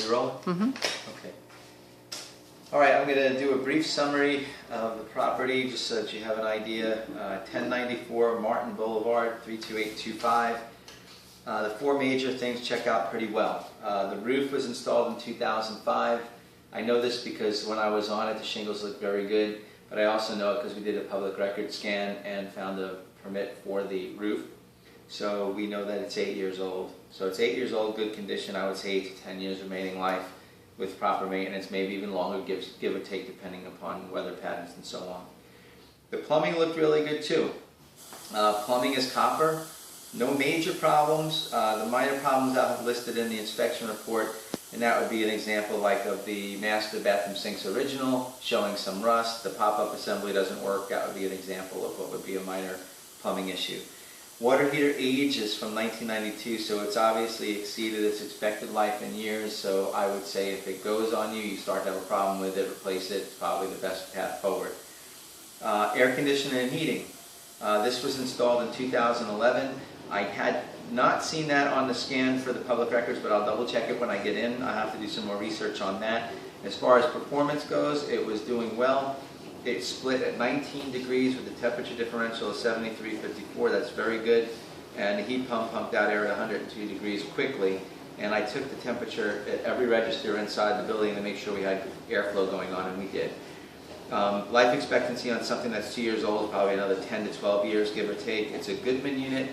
to roll? Mm-hmm. Okay. All right, I'm going to do a brief summary of the property just so that you have an idea. 1094 Martin Boulevard, 32825. The four major things check out pretty well. The roof was installed in 2005. I know this because when I was on it, the shingles looked very good, but I also know it because we did a public record scan and found a permit for the roof. So we know that it's 8 years old. So it's 8 years old, good condition. I would say 8 to 10 years remaining life with proper maintenance, maybe even longer, give or take, depending upon weather patterns and so on. The plumbing looked really good too. Plumbing is copper. No major problems. The minor problems I have listed in the inspection report, and that would be an example like of the master bathroom sinks original, showing some rust. The pop-up assembly doesn't work. That would be an example of what would be a minor plumbing issue. Water heater age is from 1992, so it's obviously exceeded its expected life in years, so I would say if it goes on you, you start to have a problem with it, replace it. It's probably the best path forward. Air conditioning and heating. This was installed in 2011. I had not seen that on the scan for the public records, but I'll double check it when I get in. I have to do some more research on that. As far as performance goes, it was doing well. It split at 19 degrees with a temperature differential of 73.54. That's very good. And the heat pump pumped out air at 102 degrees quickly. And I took the temperature at every register inside the building to make sure we had airflow going on, and we did. Life expectancy on something that's 2 years old is probably another 10 to 12 years, give or take. It's a Goodman unit.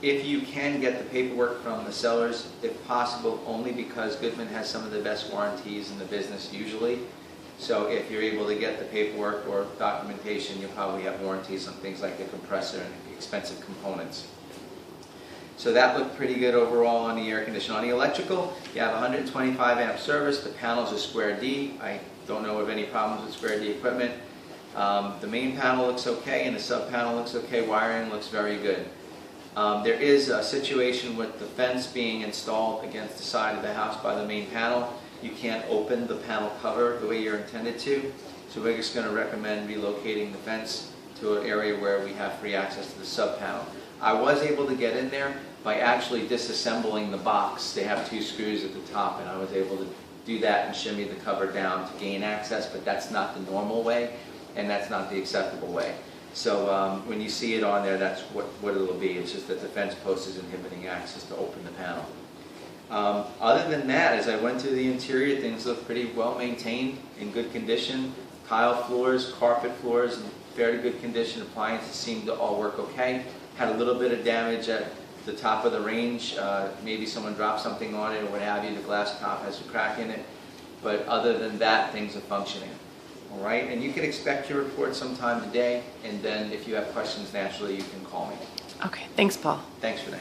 If you can get the paperwork from the sellers, if possible, only because Goodman has some of the best warranties in the business usually. So if you're able to get the paperwork or documentation, you'll probably have warranties on things like the compressor and expensive components. So that looked pretty good overall on the air conditioning. On the electrical, you have 125 amp service. The panels are square D. I don't know of any problems with square D equipment. The main panel looks okay and the sub panel looks okay. Wiring looks very good. There is a situation with the fence being installed against the side of the house by the main panel. You can't open the panel cover the way you're intended to. So we're just going to recommend relocating the fence to an area where we have free access to the sub panel. I was able to get in there by actually disassembling the box. They have two screws at the top, and I was able to do that and shimmy the cover down to gain access, but that's not the normal way, and that's not the acceptable way. So when you see it on there, that's what it'll be. It's just that the fence post is inhibiting access to open the panel. Other than that, as I went through the interior, things look pretty well maintained, in good condition. Tile floors, carpet floors, in fairly good condition. Appliances seem to all work okay. Had a little bit of damage at the top of the range. Maybe someone dropped something on it or what have you. The glass top has a crack in it. But other than that, things are functioning. All right, and you can expect your report sometime today, and then if you have questions, naturally, you can call me. Okay, thanks, Paul. Thanks, Renee.